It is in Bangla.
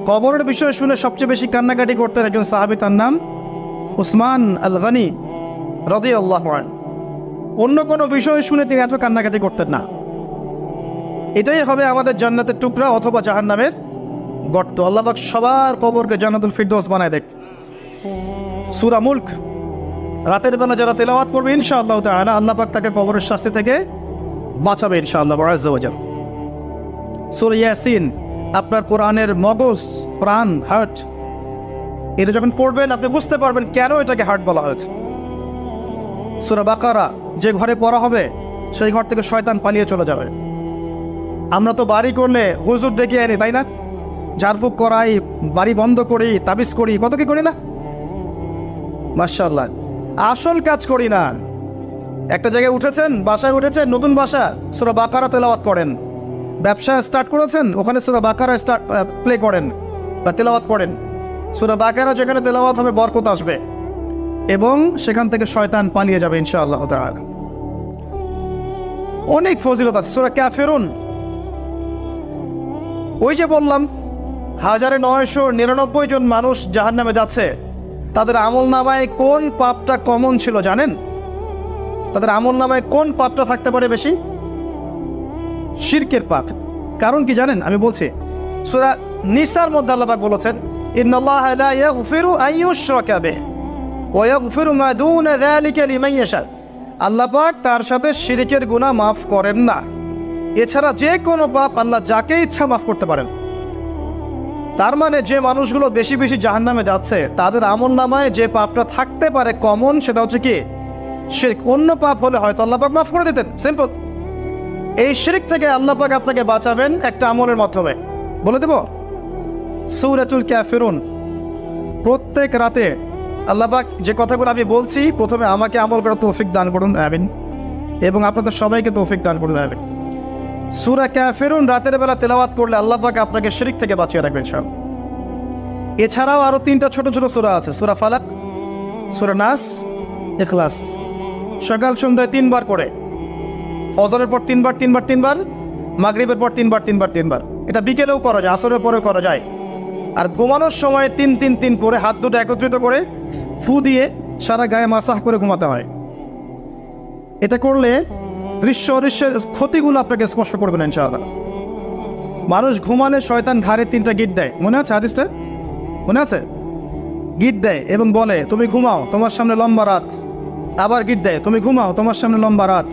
কবরের বিষয় শুনে সবচেয়ে বেশি কান্নাকাটি করতেন একজন সাহাবী, তার নাম উসমান আল গনি রাদিয়াল্লাহু আনহু। অন্য কোনো বিষয় শুনে তিনি এত কান্নাকাটি করতেন না। এটাই হবে আমাদের জান্নাতের টুকরা অথবা জাহান্নামের গর্ত। আল্লাহ পাক সবার কবরকে জান্নাতুল ফিরদৌস বানায় দেখ। সূরা মুলক রাতের বেলা যারা তেলাওয়াত করবে ইনশাআল্লাহ তাআলা আল্লাহ পাক তাকে কবরের শাস্তি থেকে বাঁচাবে ইনশাআল্লাহ আযজা ওয়া জাল। সূরা ইয়াসিন আপনার কোরআনের মগজ, প্রাণ, হার্ট, এটা যখন পড়বেন আপনি বুঝতে পারবেন কেন এটাকে হার্ট বলা হয়েছে। সূরা বাকারা যে ঘরে পড়া হবে সেই ঘর থেকে শয়তান পালিয়ে চলে যাবে। আমরা তো বাড়ি করলে হুজুর ডেকে আনি, তাই না? ঝাড়ফুঁক করাই, বাড়ি বন্ধ করি, তাবিজ করি, কত কি করি না? মাশাআল্লাহ, আসল কাজ করি না। একটা জায়গায় উঠেছেন, বাসায় উঠেছেন, নতুন বাসা, সূরা বাকারা তেলাওয়াত করেন। ব্যবসা স্টার্ট করেছেন, ওখানে সূরা বাকারা প্লে করেন বা তেলাওয়াত করেন। সূরা বাকারা যেখানে তেলাওয়াত হবে বরকত আসবে এবং সেখান থেকে শয়তান পালিয়ে যাবে ইনশাআল্লাহ তাআলা। অনেক ফজিলত আছে। সূরা কাফিরুন, ওই যে বললাম 1999 জন মানুষ জাহান্নামে যাচ্ছে, তাদের আমলনামায় কোন পাপটা কমন ছিল জানেন? তাদের আমলনামায় কোন পাপটা থাকতে পারে বেশি? শিরকের পাপ। কারণ কি জানেন? আমি বলছি, সূরা নিসার মধ্যে আল্লাহ পাক বলেছেন, ইন্নাল্লাহা লা ইয়াগফিরু আন ইউশরাকা বিহি ওয়া ইয়াগফিরু মা দুনা যালিকা লিমান ইয়াশা। আল্লাহ পাক তার সাথে শিরকের গুনাহ মাফ করেন না। এছাড়া যে কোনো পাপ আল্লাহ যাকে ইচ্ছা মাফ করতে পারেন। তার মানে যে মানুষগুলো বেশি বেশি জাহান্নামে যাচ্ছে তাদের আমলনামায় যে পাপটা থাকতে পারে কমন, সেটা হচ্ছে কি? শিরক। অন্য পাপ হলে হয়তো আল্লাহ পাক মাফ করে দিতেন, সিম্পল। এই শিরক থেকে আল্লাহ পাক আপনাকে বাঁচাবেন একটা আমলের মাধ্যমে। বলে দেব, সূরাতুল কাফিরুন প্রত্যেক রাতে আল্লাহ পাক যে কথাগুলো আমি বলছি, প্রথমে আমাকে আমল করার তৌফিক দান করুন, আমিন, এবং আপনাদের সবাইকে তৌফিক দান করুন, আমিন। সূরা কাফিরুন রাতের বেলা তেলাওয়াত করলে আল্লাহ পাক আপনাকে শিরক থেকে বাঁচিয়ে রাখবেন সব। এছাড়াও আরো 3টা ছোট ছোট সূরা আছে, সূরা ফালাক, সূরা নাস, ইখলাস। সকাল সন্ধ্যায় 3 বার করে, ফজরের পর 3 বার 3 বার 3 বার, মাগরিবের পর 3 বার 3 বার 3 বার। এটা বিকেলেও করা যায়, আসরের পরেও করা যায়। আর ঘুমানোর সময় 3-3-3 করে হাত দুটো একত্রিত করে ফু দিয়ে সারা গায়ে মাসাহ করে ঘুমাতে হয়। এটা করলে দৃশ্য অদৃশ্যের ক্ষতিগুলো আপনাকে স্পর্শ করবে না ইনশাআল্লাহ। মানুষ ঘুমালে শয়তান ঘাড়ে 3টা গিট দেয়, মনে আছে হাদিসটা? মনে আছে? গিট দেয় এবং বলে তুমি ঘুমাও, তোমার সামনে লম্বা রাত। আবার গিট দেয়, তুমি ঘুমাও, তোমার সামনে লম্বা রাত।